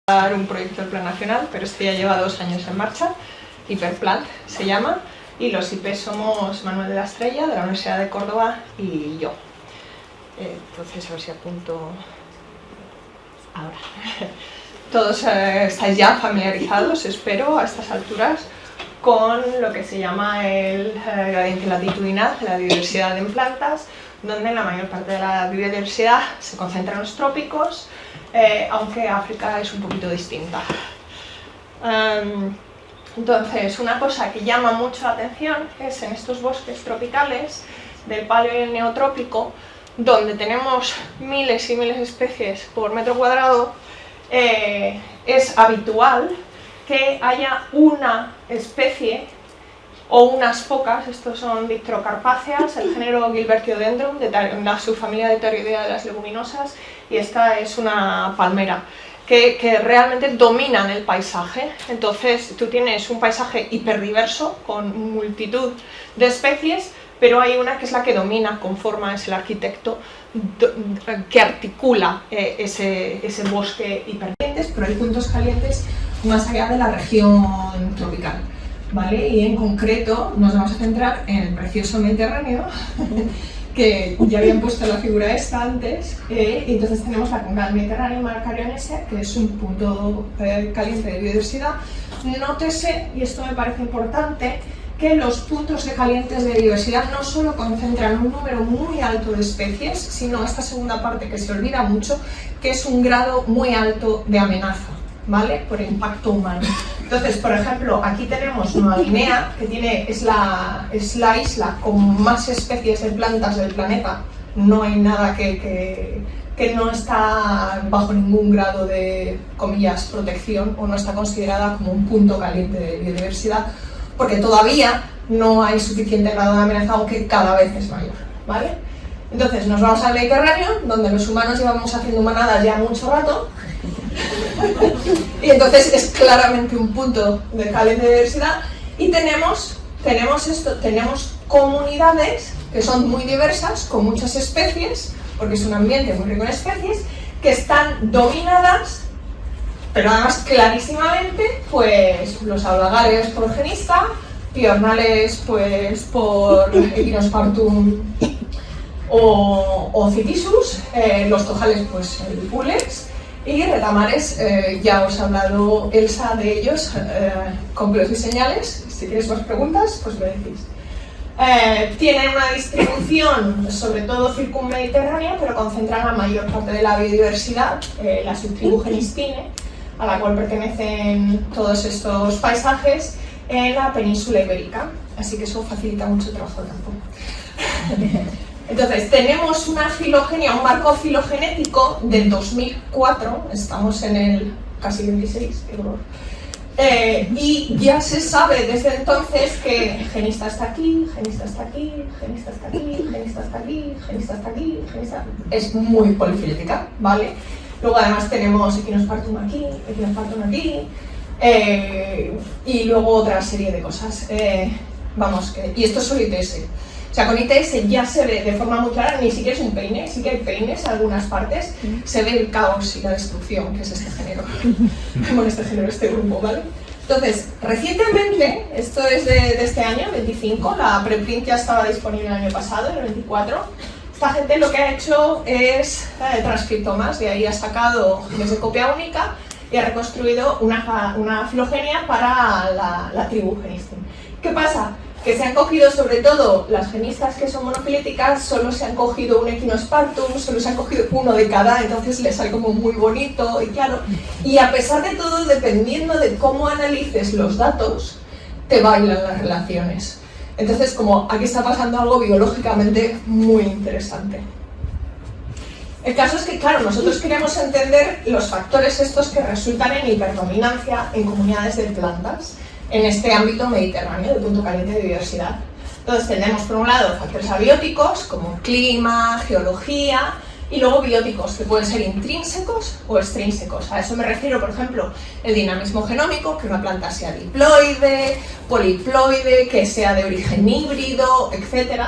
un proyecto del Plan Nacional, pero este ya lleva 2 años en marcha, Hiperplant se llama, y los IP somos Manuel de la Estrella, de la Universidad de Córdoba, y yo. Entonces, a ver si apunto ahora. Todos estáis ya familiarizados, espero, a estas alturas, con lo que se llama el gradiente latitudinal de la biodiversidad en plantas, donde la mayor parte de la biodiversidad se concentra en los trópicos, aunque África es un poquito distinta. Entonces, una cosa que llama mucho la atención es en estos bosques tropicales del paleo y el neotrópico, donde tenemos miles y miles de especies por metro cuadrado, es habitual que haya una especie o unas pocas, estos son Dipterocarpáceas, el género Gilbertiodendron, de la subfamilia de Pteroidea de las leguminosas, y esta es una palmera, que realmente dominan el paisaje. Entonces tú tienes un paisaje hiperdiverso con multitud de especies, pero hay una que es la que domina, conforma, es el arquitecto que articula ese bosque hiperdiverso, pero hay puntos calientes más allá de la región tropical, ¿vale? Y en concreto nos vamos a centrar en el precioso Mediterráneo, que ya habían puesto la figura esta antes, y entonces tenemos la cuenca del Mediterráneo y Mar Carionese, que es un punto caliente de biodiversidad. Nótese, y esto me parece importante, que los puntos calientes de biodiversidad no solo concentran un número muy alto de especies, sino esta segunda parte que se olvida mucho, que es un grado muy alto de amenaza, ¿vale? Por impacto humano. Entonces, por ejemplo, aquí tenemos Nueva Guinea, que es la isla con más especies de plantas del planeta. No hay nada que no está bajo ningún grado de, comillas, protección, o no está considerada como un punto caliente de biodiversidad, porque todavía no hay suficiente grado de amenaza, aunque cada vez es mayor, ¿vale? Entonces, nos vamos al Mediterráneo, donde los humanos llevamos haciendo manadas ya mucho rato, y entonces es claramente un punto de caliente de diversidad, y tenemos comunidades que son muy diversas, con muchas especies, porque es un ambiente muy rico en especies, que están dominadas, pero además clarísimamente, pues los alvagares por genista, piornales pues por Echinospartum o Cytisus, los tojales pues el Pulex, y retamares, ya os ha hablado Elsa de ellos, con pelos y señales. Si tienes más preguntas, pues me decís. Tienen una distribución sobre todo circummediterránea, pero concentran la mayor parte de la biodiversidad, la subtribu Genistine, a la cual pertenecen todos estos paisajes, en la península ibérica, así que eso facilita mucho el trabajo de campo. Entonces, tenemos una filogenia, un marco filogenético del 2004, estamos en el casi 26, qué horror. Y ya se sabe desde entonces que genista está aquí, genista está aquí, genista está aquí, genista está aquí, genista está aquí, genista... Es muy polifilítica, ¿vale? Luego además tenemos Echinospartum aquí, Echinospartum aquí, y luego otra serie de cosas. Y esto es solo ITS. O sea, con ITS ya se ve de forma muy clara, ni siquiera es un peine, sí que hay peines en algunas partes, se ve el caos y la destrucción que es este género, este grupo, ¿vale? Entonces, recientemente, esto es de este año, 25, la preprint ya estaba disponible el año pasado, el 24, esta gente lo que ha hecho es transcriptomas, de ahí ha sacado desde copia única y ha reconstruido una filogenia para la tribu Genistine. ¿Qué pasa? Que se han cogido sobre todo las genistas que son monofilíticas, solo se han cogido un Echinospartum, solo se han cogido uno de cada, entonces les sale como muy bonito y claro. Y a pesar de todo, dependiendo de cómo analices los datos, te bailan las relaciones. Entonces, como aquí está pasando algo biológicamente muy interesante. El caso es que, claro, nosotros queremos entender los factores estos que resultan en hiperdominancia en comunidades de plantas, en este ámbito mediterráneo de punto caliente de biodiversidad. Entonces tenemos por un lado factores abióticos como clima, geología, y luego bióticos que pueden ser intrínsecos o extrínsecos. A eso me refiero, por ejemplo, el dinamismo genómico, que una planta sea diploide, poliploide, que sea de origen híbrido, etc.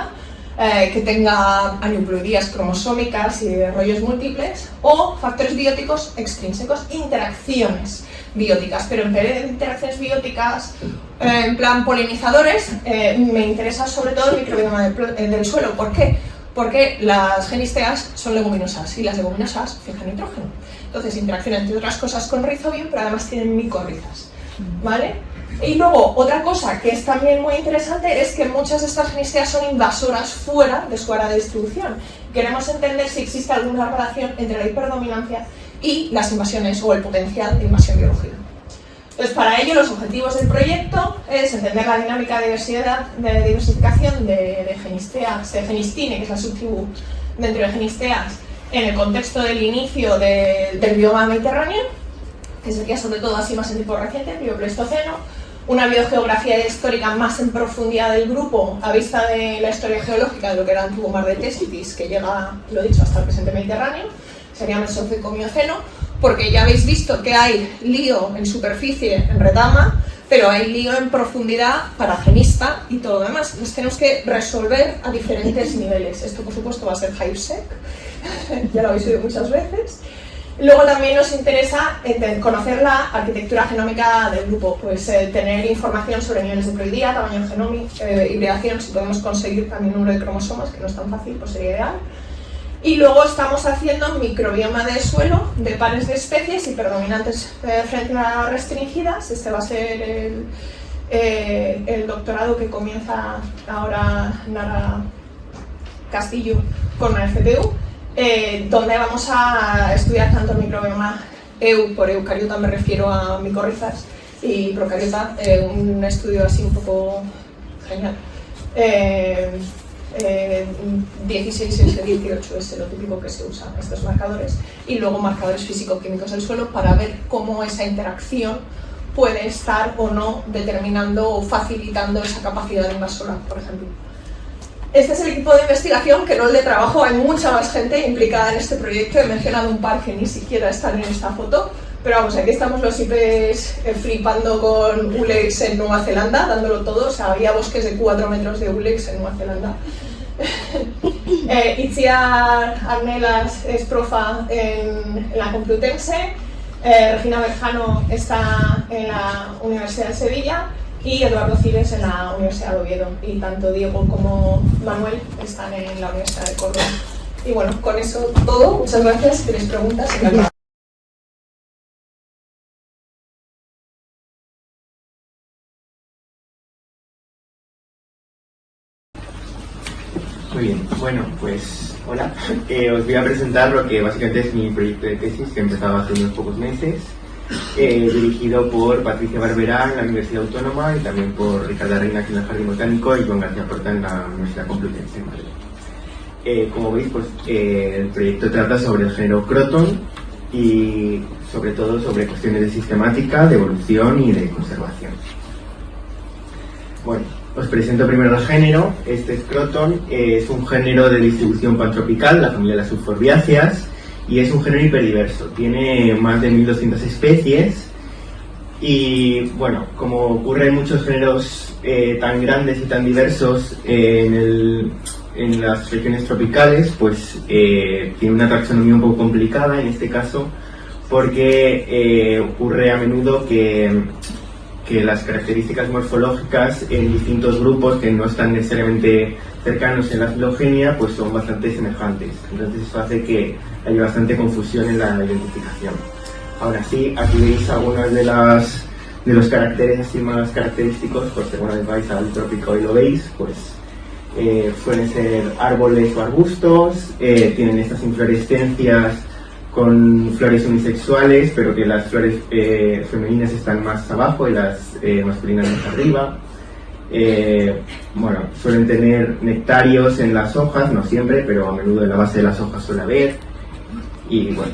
que tenga aneuploidías cromosómicas y rollos múltiples, o factores bióticos extrínsecos, interacciones bióticas. Pero en vez de interacciones bióticas en plan polinizadores, me interesa sobre todo el microbioma del suelo. ¿Por qué? Porque las genisteas son leguminosas y las leguminosas fijan nitrógeno. Entonces interaccionan entre otras cosas con rizobio, pero además tienen micorrizas, ¿vale? Y luego, otra cosa que es también muy interesante es que muchas de estas genisteas son invasoras fuera de su área de distribución. Queremos entender si existe alguna relación entre la hiperdominancia y las invasiones o el potencial de invasión biológica. Entonces, para ello, los objetivos del proyecto es entender la dinámica de diversificación de genisteas, de genistine, que es la subtribu dentro de genisteas, en el contexto del inicio del bioma mediterráneo, que sería sobre todo así más en tipo reciente, el biopleistoceno, una biogeografía histórica más en profundidad del grupo a vista de la historia geológica de lo que era el antiguo mar de Thésitis, que llega, lo dicho, hasta el presente Mediterráneo, sería Mesozoico-Mioceno, porque ya habéis visto que hay lío en superficie, en retama, pero hay lío en profundidad para genista y todo lo demás. Entonces tenemos que resolver a diferentes niveles. Esto, por supuesto, va a ser HiveSec, ya lo habéis oído muchas veces. Luego también nos interesa conocer la arquitectura genómica del grupo, pues tener información sobre niveles de ploidía, tamaño genómico, hibridación, si podemos conseguir también número de cromosomas, que no es tan fácil, pues sería ideal. Y luego estamos haciendo microbioma de suelo de pares de especies hiperdominantes frente a restringidas. Este va a ser el doctorado que comienza ahora Nara Castillo con una FPU. Donde vamos a estudiar tanto el microbioma por eucariota me refiero a micorrizas, y procariota, un estudio así un poco genial. 16 es 18 es lo típico que se usa, estos marcadores, y luego marcadores físico-químicos del suelo para ver cómo esa interacción puede estar o no determinando o facilitando esa capacidad invasora, por ejemplo. Este es el equipo de investigación, que no el de trabajo, hay mucha más gente implicada en este proyecto. He mencionado un par que ni siquiera están en esta foto, pero vamos, aquí estamos los IPs flipando con Ulex en Nueva Zelanda, dándolo todo. O sea, había bosques de 4 metros de Ulex en Nueva Zelanda. Itziar Arnelas es profa en la Complutense, Regina Berjano está en la Universidad de Sevilla, y Eduardo Cires en la Universidad de Oviedo, y tanto Diego como Manuel están en la Universidad de Córdoba. Y bueno, con eso todo. Muchas gracias. Si tenéis preguntas, encantada. Muy bien, bueno, pues hola. Os voy a presentar lo que básicamente es mi proyecto de tesis, que he empezado hace unos pocos meses. Dirigido por Patricia Barberá en la Universidad Autónoma y también por Ricardo Reina aquí en el Jardín Botánico y Joan García Porta en la Universidad Complutense de Madrid. Como veis, pues el proyecto trata sobre el género Croton y sobre todo sobre cuestiones de sistemática, de evolución y de conservación. Bueno, os presento primero el género. Este es Croton, es un género de distribución pantropical, la familia de las subforbiáceas, y es un género hiperdiverso, tiene más de 1200 especies y, bueno, como ocurre en muchos géneros tan grandes y tan diversos en las regiones tropicales, pues tiene una taxonomía un poco complicada en este caso, porque ocurre a menudo que las características morfológicas en distintos grupos que no están necesariamente cercanos en la filogenia, pues son bastante semejantes. Entonces eso hace que haya bastante confusión en la identificación. Ahora sí, aquí veis algunos de los caracteres así más característicos, pues según vais al trópico y lo veis, pues suelen ser árboles o arbustos, tienen estas inflorescencias con flores unisexuales, pero que las flores femeninas están más abajo y las masculinas más arriba. Bueno, suelen tener nectarios en las hojas, no siempre, pero a menudo en la base de las hojas suele haber. Y bueno,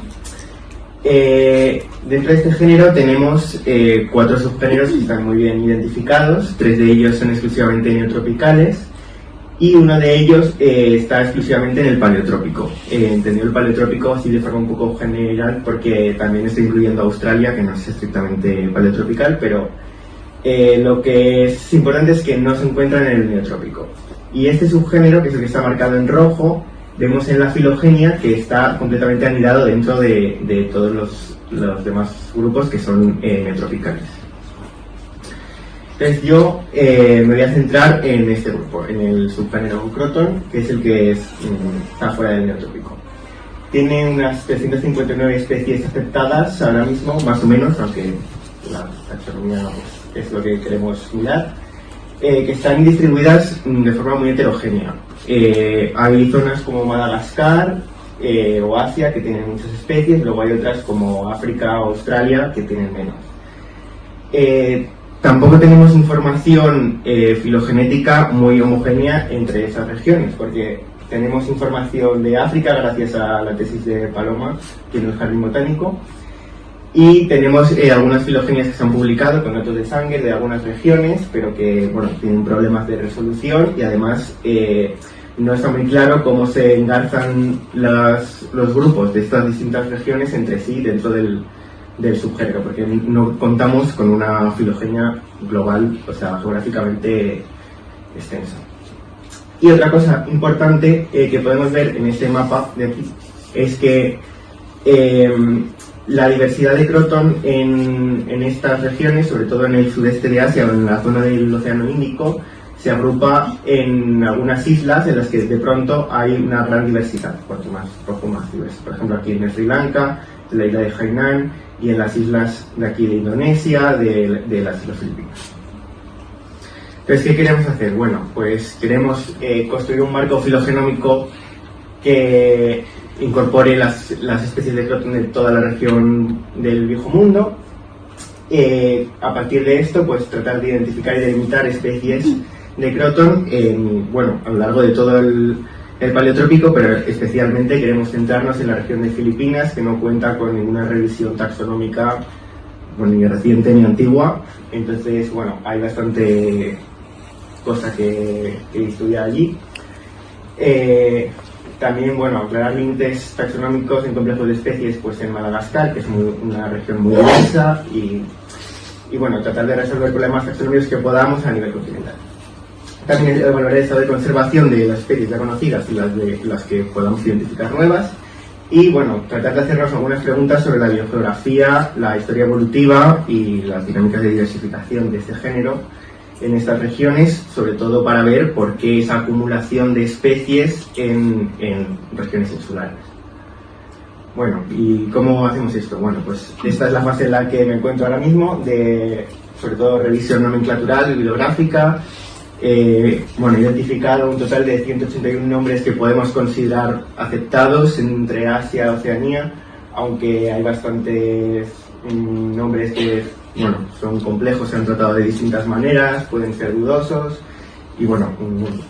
dentro de este género tenemos 4 subgéneros que están muy bien identificados. 3 de ellos son exclusivamente neotropicales y uno de ellos está exclusivamente en el paleotrópico. Entendido el paleotrópico así de forma un poco general, porque también estoy incluyendo a Australia, que no es estrictamente paleotropical, pero lo que es importante es que no se encuentra en el neotrópico. Y este subgénero, que es el que está marcado en rojo, vemos en la filogenia que está completamente anidado dentro de todos los demás grupos que son neotropicales. Entonces yo me voy a centrar en este grupo, en el subgénero Croton, que es el que está fuera del neotrópico. Tiene unas 359 especies aceptadas ahora mismo, más o menos, aunque la taxonomía es lo que queremos mirar, que están distribuidas de forma muy heterogénea. Hay zonas como Madagascar o Asia que tienen muchas especies, luego hay otras como África o Australia que tienen menos. Tampoco tenemos información filogenética muy homogénea entre esas regiones, porque tenemos información de África gracias a la tesis de Paloma, que en el Jardín Botánico, y tenemos algunas filogenias que se han publicado con datos de sangre de algunas regiones, pero que bueno, tienen problemas de resolución y además no está muy claro cómo se engarzan los grupos de estas distintas regiones entre sí dentro del subgénero, porque no contamos con una filogenia global, o sea, geográficamente extensa. Y otra cosa importante que podemos ver en este mapa de aquí es que la diversidad de Croton en estas regiones, sobre todo en el sudeste de Asia o en la zona del Océano Índico, se agrupa en algunas islas en las que de pronto hay una gran diversidad, cuanto más rojo más diverso. Por ejemplo, aquí en Sri Lanka, en la isla de Hainan y en las islas de aquí de Indonesia, de las Islas Filipinas. Entonces, ¿qué queremos hacer? Bueno, pues queremos construir un marco filogenómico que incorpore las especies de Croton de toda la región del Viejo Mundo. A partir de esto, pues tratar de identificar y delimitar especies de Croton a lo largo de todo el paleotrópico, pero especialmente queremos centrarnos en la región de Filipinas, que no cuenta con ninguna revisión taxonómica, ni reciente ni antigua. Entonces, bueno, hay bastante cosa que estudiar allí. También, bueno, aclarar límites taxonómicos en complejos de especies, pues en Madagascar, que es una región muy diversa, y bueno, tratar de resolver problemas taxonómicos que podamos a nivel continental. También evaluar el estado de conservación de las especies ya conocidas y las que podamos identificar nuevas. Y bueno, tratar de hacernos algunas preguntas sobre la biogeografía, la historia evolutiva y las dinámicas de diversificación de este género en estas regiones, sobre todo para ver por qué esa acumulación de especies en regiones insulares. Bueno, ¿y cómo hacemos esto? Bueno, pues esta es la fase en la que me encuentro ahora mismo, de sobre todo revisión nomenclatural y bibliográfica. He identificado un total de 181 nombres que podemos considerar aceptados entre Asia y Oceanía, aunque hay bastantes nombres que son complejos, se han tratado de distintas maneras, pueden ser dudosos, y una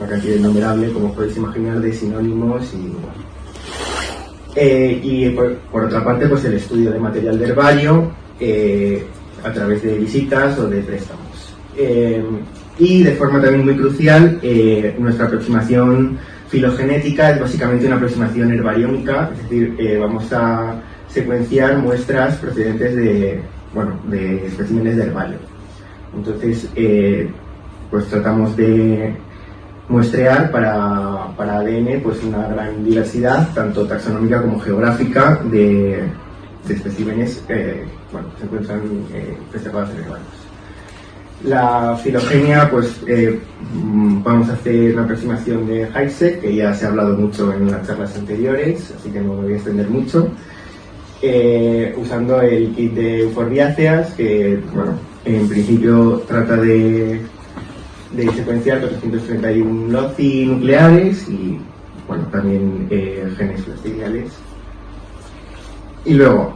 cantidad innumerable, como podéis imaginar, de sinónimos y por otra parte, pues el estudio de material de herbario a través de visitas o de préstamos. Y de forma también muy crucial, nuestra aproximación filogenética es básicamente una aproximación herbariómica, es decir, vamos a secuenciar muestras procedentes de especímenes de herbario. Entonces, pues tratamos de muestrear para ADN pues una gran diversidad, tanto taxonómica como geográfica, de especímenes que se encuentran preservados en herbarios. La filogenia, pues vamos a hacer una aproximación de Heisek, que ya se ha hablado mucho en las charlas anteriores, así que no me voy a extender mucho, usando el kit de euforbiáceas, que en principio trata de secuenciar 431 loci nucleares y también genes plastidiales. Y luego,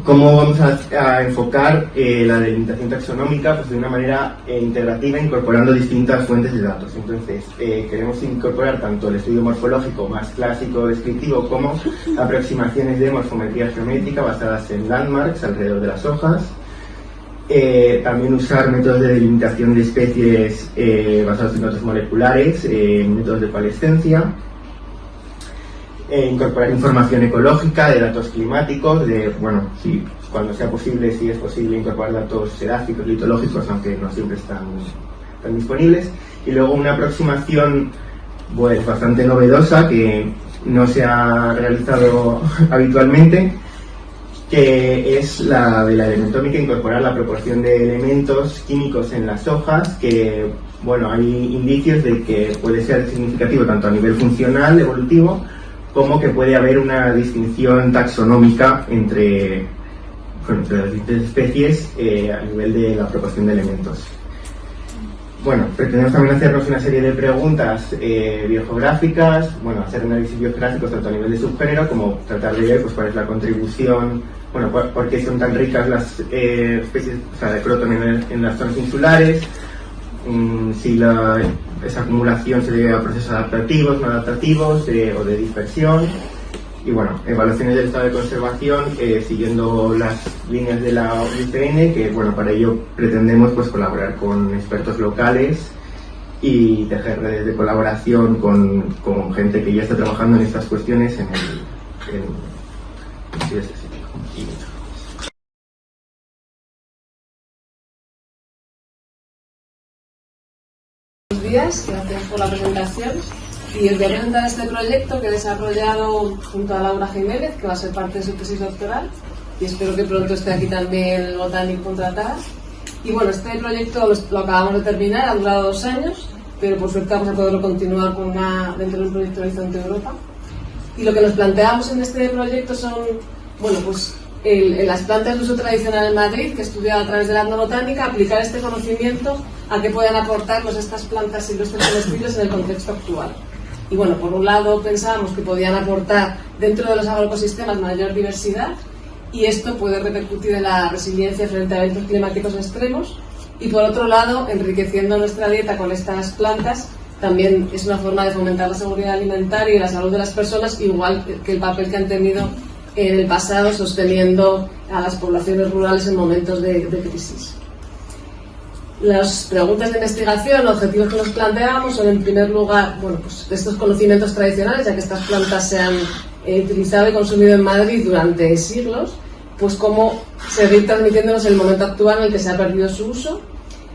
¿cómo vamos a enfocar la delimitación taxonómica? Pues de una manera integrativa, incorporando distintas fuentes de datos. Entonces, queremos incorporar tanto el estudio morfológico más clásico descriptivo como aproximaciones de morfometría geométrica basadas en landmarks alrededor de las hojas. También usar métodos de delimitación de especies basados en datos moleculares, métodos de coalescencia. Incorporar información ecológica, de datos climáticos, cuando sea posible, si es posible, incorporar datos edáficos, litológicos, aunque no siempre están disponibles, Y luego una aproximación pues bastante novedosa que no se ha realizado habitualmente, que es la de la elementómica, incorporar la proporción de elementos químicos en las hojas, que bueno, hay indicios de que puede ser significativo tanto a nivel funcional, evolutivo, como que puede haber una distinción taxonómica entre las distintas especies a nivel de la proporción de elementos. Bueno, pretendemos también hacernos una serie de preguntas biogeográficas, bueno, hacer análisis biográficos tanto a nivel de subgénero como tratar de ver pues, cuál es la contribución, bueno, por qué son tan ricas las especies, o sea, de Croton en las zonas insulares, si esa acumulación se debe a procesos adaptativos, no adaptativos, o de dispersión. Y bueno, evaluaciones del estado de conservación siguiendo las líneas de la UPN, que bueno, para ello pretendemos pues colaborar con expertos locales y tejer redes de colaboración con gente que ya está trabajando en estas cuestiones en Buenos días, gracias por la presentación. Y os voy a presentar este proyecto que he desarrollado junto a Laura Jiménez, que va a ser parte de su tesis doctoral, y espero que pronto esté aquí también el Botánico contratada. Y bueno, este proyecto lo acabamos de terminar, ha durado 2 años, pero por suerte vamos a poderlo continuar dentro de un proyecto Horizonte Europa. Y lo que nos planteamos en este proyecto son, bueno, pues en las plantas de uso tradicional en Madrid, que he estudiado a través de la etnobotánica, aplicar este conocimiento a qué puedan aportarnos estas plantas silvestres comestibles en el contexto actual. Y bueno, por un lado pensábamos que podían aportar dentro de los agroecosistemas mayor diversidad, y esto puede repercutir en la resiliencia frente a eventos climáticos extremos, y por otro lado, enriqueciendo nuestra dieta con estas plantas, también es una forma de fomentar la seguridad alimentaria y la salud de las personas, igual que el papel que han tenido en el pasado sosteniendo a las poblaciones rurales en momentos de crisis. Las preguntas de investigación, objetivos que nos planteamos son, en primer lugar, bueno, pues estos conocimientos tradicionales, ya que estas plantas se han utilizado y consumido en Madrid durante siglos, pues cómo seguir transmitiéndonos el momento actual en el que se ha perdido su uso.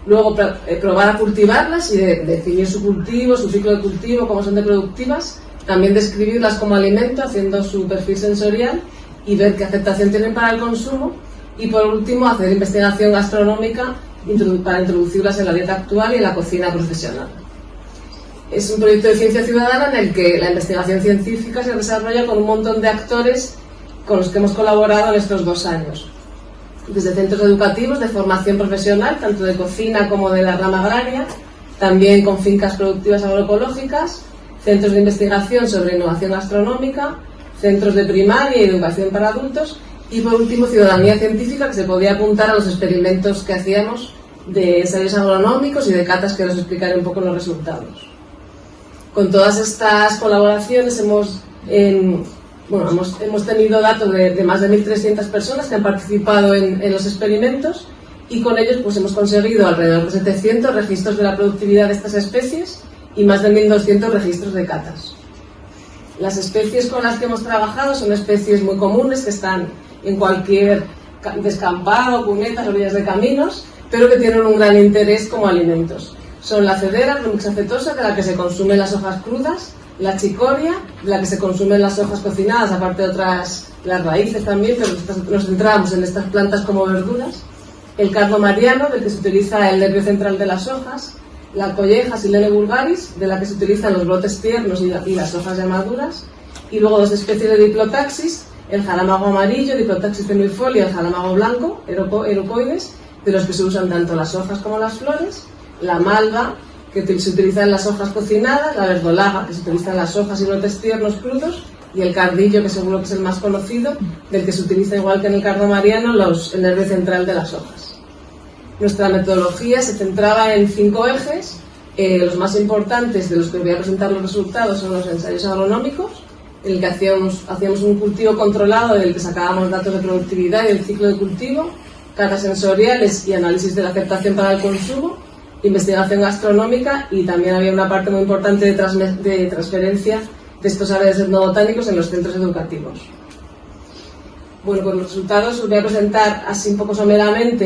Luego, probar a cultivarlas y definir su cultivo, su ciclo de cultivo, cómo son de productivas. También describirlas como alimento, haciendo su perfil sensorial y ver qué aceptación tienen para el consumo. Y por último, hacer investigación gastronómica para introducirlas en la dieta actual y en la cocina profesional. Es un proyecto de ciencia ciudadana en el que la investigación científica se desarrolla con un montón de actores con los que hemos colaborado en estos 2 años. Desde centros educativos de formación profesional, tanto de cocina como de la rama agraria, también con fincas productivas agroecológicas, centros de investigación sobre innovación gastronómica, centros de primaria y educación para adultos, y por último, ciudadanía científica, que se podía apuntar a los experimentos que hacíamos de ensayos agronómicos y de catas, que os explicaré un poco los resultados. Con todas estas colaboraciones hemos tenido datos de más de 1.300 personas que han participado en los experimentos, y con ellos pues hemos conseguido alrededor de 700 registros de la productividad de estas especies y más de 1.200 registros de catas. Las especies con las que hemos trabajado son especies muy comunes que están en cualquier descampado, cunetas, orillas de caminos, pero que tienen un gran interés como alimentos. Son la cedera, Lumix acetosa, de la que se consumen las hojas crudas, la chicoria, de la que se consumen las hojas cocinadas, aparte de otras, las raíces también, pero nos centramos en estas plantas como verduras, el cardo mariano, del que se utiliza el nervio central de las hojas, la colleja Silene vulgaris, de la que se utilizan los brotes tiernos y las hojas ya maduras, y luego 2 especies de Diplotaxis, el jaramago amarillo, Diplotaxis tenuifolia, y el jaramago blanco, Erucoides, de los que se usan tanto las hojas como las flores, la malva, que se utiliza en las hojas cocinadas, la verdolaga, que se utiliza en las hojas y brotes tiernos crudos, y el cardillo, que seguro que es el más conocido, del que se utiliza, igual que en el cardo mariano, el nervio central de las hojas. Nuestra metodología se centraba en 5 ejes. Los más importantes, de los que os voy a presentar los resultados, son los ensayos agronómicos, en el que hacíamos un cultivo controlado, en el que sacábamos datos de productividad y el ciclo de cultivo, catas sensoriales y análisis de la aceptación para el consumo, investigación gastronómica, y también había una parte muy importante de transferencia de estos saberes etnobotánicos en los centros educativos. Bueno, pues los resultados os voy a presentar así un poco someramente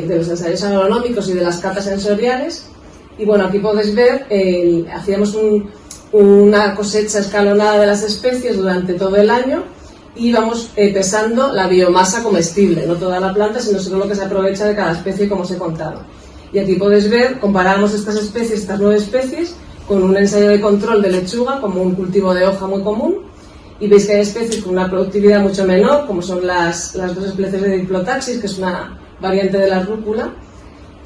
de los ensayos agronómicos y de las catas sensoriales. Y bueno, aquí podéis ver, hacíamos una cosecha escalonada de las especies durante todo el año y vamos pesando la biomasa comestible, no toda la planta, sino solo lo que se aprovecha de cada especie, como os he contado. Y aquí podéis ver, comparamos estas especies, estas 9 especies, con un ensayo de control de lechuga, como un cultivo de hoja muy común, y veis que hay especies con una productividad mucho menor, como son las 2 especies de Diplotaxis, que es una variante de la rúcula,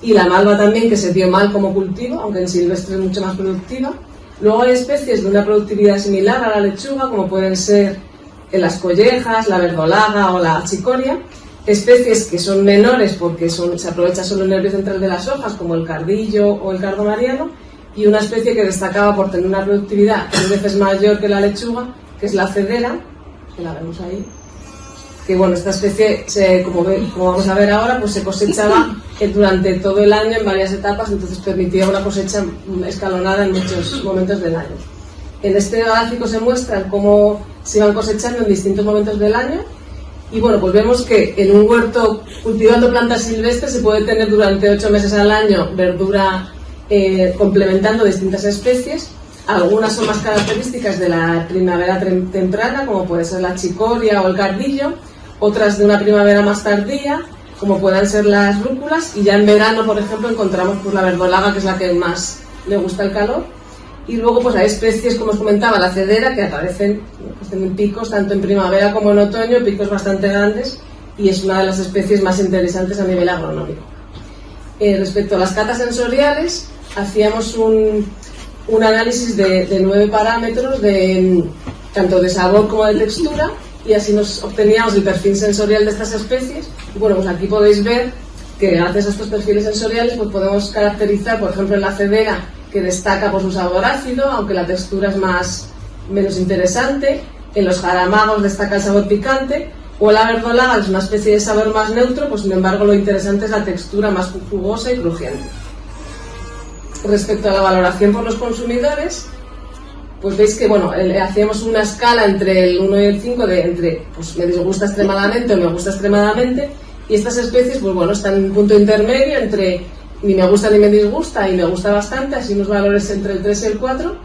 y la malva también, que se dio mal como cultivo, aunque en silvestre es mucho más productiva. Luego hay especies de una productividad similar a la lechuga, como pueden ser las collejas, la verdolaga o la chicoria, especies que son menores porque se aprovecha solo el nervio central de las hojas, como el cardillo o el cardo mariano, y una especie que destacaba por tener una productividad 3 veces mayor que la lechuga, que es la cedera, que la vemos ahí, que bueno, esta especie, como vamos a ver ahora, pues se cosechaba durante todo el año en varias etapas, entonces permitía una cosecha escalonada en muchos momentos del año. En este gráfico se muestran cómo se iban cosechando en distintos momentos del año. Y bueno, pues vemos que en un huerto cultivando plantas silvestres se puede tener durante 8 meses al año verdura complementando distintas especies. Algunas son más características de la primavera temprana, como puede ser la chicoria o el cardillo, otras de una primavera más tardía, como puedan ser las rúculas, y ya en verano, por ejemplo, encontramos pues la verdolaga, que es la que más le gusta el calor. Y luego pues hay especies, como os comentaba, la cedera, que aparecen pues, en picos tanto en primavera como en otoño, picos bastante grandes, y es una de las especies más interesantes a nivel agronómico. Respecto a las catas sensoriales, hacíamos un análisis de 9 parámetros, tanto de sabor como de textura, y así nos obteníamos el perfil sensorial de estas especies. Y bueno, pues aquí podéis ver que gracias a estos perfiles sensoriales pues podemos caracterizar, por ejemplo, en la cedera, que destaca por su sabor ácido, aunque la textura es menos interesante. En los jaramagos destaca el sabor picante, o la verdolaga es una especie de sabor más neutro, pues sin embargo lo interesante es la textura más jugosa y crujiente. Respecto a la valoración por los consumidores, pues veis que bueno, hacíamos una escala entre el 1 y el 5 entre pues me disgusta extremadamente o me gusta extremadamente, y estas especies pues bueno, están en un punto intermedio entre ni me gusta ni me disgusta y me gusta bastante, así unos valores entre el 3 y el 4.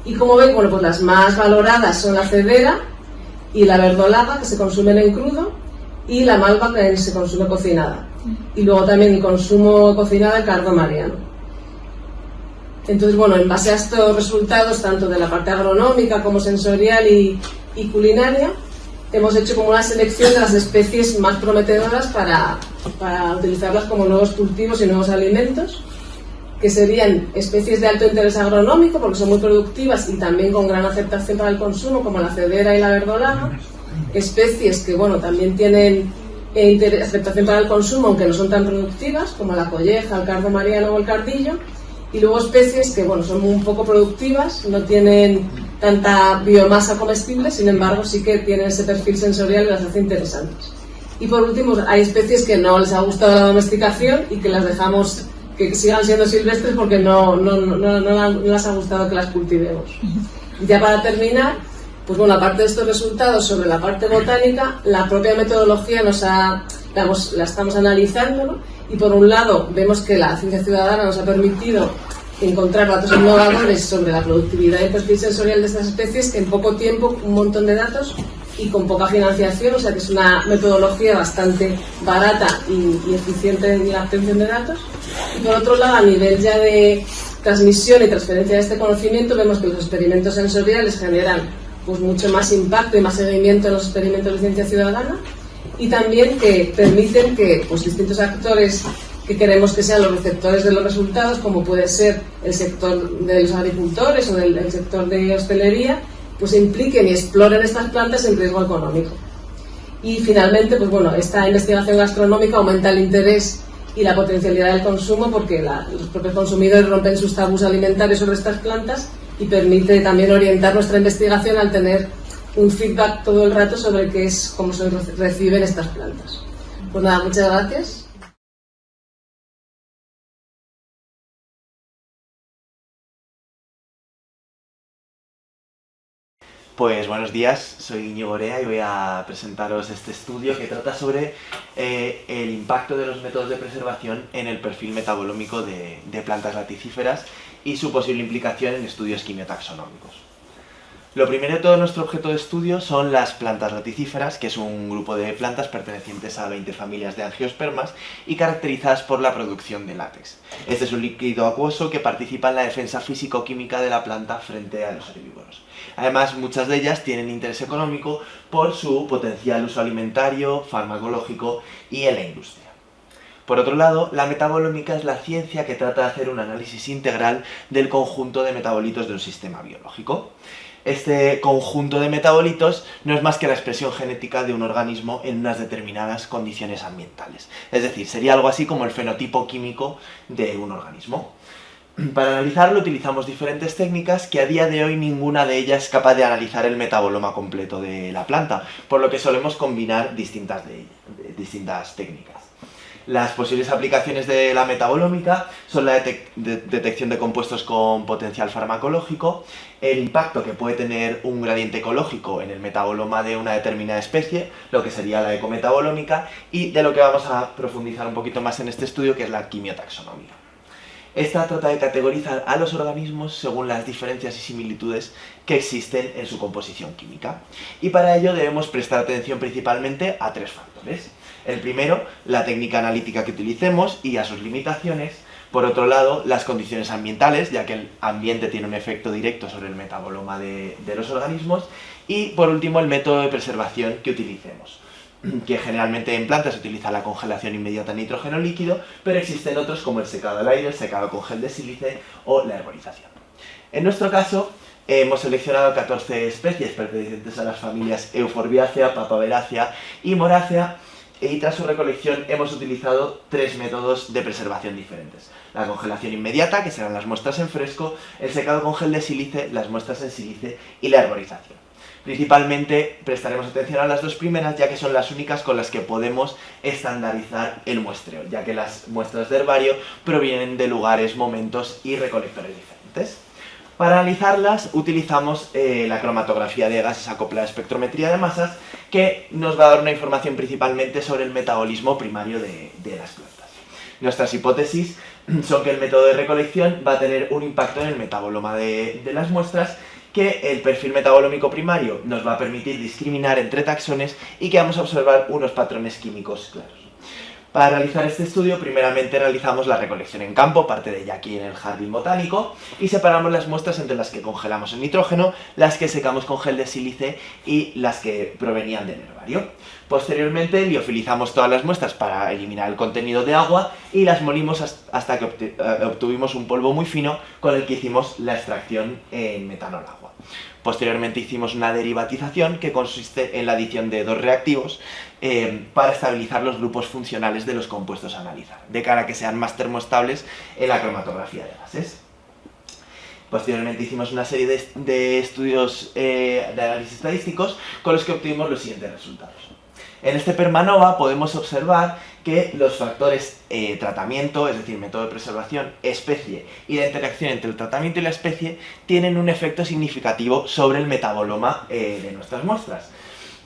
Y como veis, bueno, pues las más valoradas son la cedera y la verdolaga, que se consumen en crudo, y la malva, que se consume cocinada. Y luego también el consumo cocinada, el cardo mariano. Entonces, bueno, en base a estos resultados, tanto de la parte agronómica como sensorial y culinaria, hemos hecho como una selección de las especies más prometedoras para utilizarlas como nuevos cultivos y nuevos alimentos, que serían especies de alto interés agronómico, porque son muy productivas y también con gran aceptación para el consumo, como la cedera y la verdolaga. Especies que, bueno, también tienen aceptación para el consumo, aunque no son tan productivas, como la colleja, el cardo mariano o el cardillo. Y luego especies que, bueno, son un poco productivas, no tienen tanta biomasa comestible, sin embargo sí que tienen ese perfil sensorial que las hace interesantes. Y por último, hay especies que no les ha gustado la domesticación y que las dejamos que sigan siendo silvestres porque no les ha gustado que las cultivemos. Ya para terminar, pues bueno, aparte de estos resultados sobre la parte botánica, la propia metodología la estamos analizando, ¿no? Y por un lado vemos que la ciencia ciudadana nos ha permitido encontrar datos innovadores sobre la productividad y el perfil sensorial de estas especies, que en poco tiempo, un montón de datos y con poca financiación, o sea que es una metodología bastante barata y eficiente en la obtención de datos. Y por otro lado, a nivel ya de transmisión y transferencia de este conocimiento, vemos que los experimentos sensoriales generan pues mucho más impacto y más seguimiento en los experimentos de ciencia ciudadana, y también que permiten que pues, distintos actores que queremos que sean los receptores de los resultados, como puede ser el sector de los agricultores o el sector de hostelería, pues se impliquen y exploren estas plantas en riesgo económico. Y finalmente, pues bueno, esta investigación gastronómica aumenta el interés y la potencialidad del consumo, porque los propios consumidores rompen sus tabús alimentarios sobre estas plantas, y permite también orientar nuestra investigación al tener un feedback todo el rato sobre cómo se reciben estas plantas. Pues nada, muchas gracias. Pues buenos días, soy Íñigo Orea y voy a presentaros este estudio que trata sobre el impacto de los métodos de preservación en el perfil metabolómico de plantas laticíferas y su posible implicación en estudios quimiotaxonómicos. Lo primero de todo, nuestro objeto de estudio son las plantas laticíferas, que es un grupo de plantas pertenecientes a 20 familias de angiospermas y caracterizadas por la producción de látex. Este es un líquido acuoso que participa en la defensa físico-química de la planta frente a los herbívoros. Además, muchas de ellas tienen interés económico por su potencial uso alimentario, farmacológico y en la industria. Por otro lado, la metabolómica es la ciencia que trata de hacer un análisis integral del conjunto de metabolitos de un sistema biológico. Este conjunto de metabolitos no es más que la expresión genética de un organismo en unas determinadas condiciones ambientales. Es decir, sería algo así como el fenotipo químico de un organismo. Para analizarlo utilizamos diferentes técnicas que a día de hoy ninguna de ellas es capaz de analizar el metaboloma completo de la planta, por lo que solemos combinar distintas técnicas. Las posibles aplicaciones de la metabolómica son la detección de compuestos con potencial farmacológico, el impacto que puede tener un gradiente ecológico en el metaboloma de una determinada especie, lo que sería la ecometabolómica, y de lo que vamos a profundizar un poquito más en este estudio, que es la quimiotaxonomía. Esta trata de categorizar a los organismos según las diferencias y similitudes que existen en su composición química. Y para ello debemos prestar atención principalmente a tres factores. El primero, la técnica analítica que utilicemos y a sus limitaciones. Por otro lado, las condiciones ambientales, ya que el ambiente tiene un efecto directo sobre el metaboloma de los organismos. Y por último, el método de preservación que utilicemos, que generalmente en plantas se utiliza la congelación inmediata en nitrógeno líquido, pero existen otros como el secado al aire, el secado con gel de sílice o la herborización. En nuestro caso, hemos seleccionado 14 especies pertenecientes a las familias Euphorbiacea, Papaveracea y Morácea, y tras su recolección hemos utilizado tres métodos de preservación diferentes: la congelación inmediata, que serán las muestras en fresco, el secado con gel de sílice, las muestras en sílice, y la herborización. Principalmente prestaremos atención a las dos primeras, ya que son las únicas con las que podemos estandarizar el muestreo, ya que las muestras de herbario provienen de lugares, momentos y recolectores diferentes. Para analizarlas utilizamos la cromatografía de gases acoplada a espectrometría de masas, que nos va a dar una información principalmente sobre el metabolismo primario de las plantas. Nuestras hipótesis son que el método de recolección va a tener un impacto en el metaboloma de las muestras, que el perfil metabolómico primario nos va a permitir discriminar entre taxones y que vamos a observar unos patrones químicos claros. Para realizar este estudio, primeramente realizamos la recolección en campo, parte de ella aquí en el jardín botánico, y separamos las muestras entre las que congelamos en nitrógeno, las que secamos con gel de sílice y las que provenían del herbario. Posteriormente liofilizamos todas las muestras para eliminar el contenido de agua y las molimos hasta que obtuvimos un polvo muy fino con el que hicimos la extracción en metanol-agua. Posteriormente hicimos una derivatización que consiste en la adición de dos reactivos para estabilizar los grupos funcionales de los compuestos a analizar, de cara a que sean más termoestables en la cromatografía de gases. Posteriormente hicimos una serie de estudios de análisis estadísticos con los que obtuvimos los siguientes resultados. En este PERMANOVA podemos observar que los factores tratamiento, es decir, método de preservación, especie y la interacción entre el tratamiento y la especie tienen un efecto significativo sobre el metaboloma de nuestras muestras,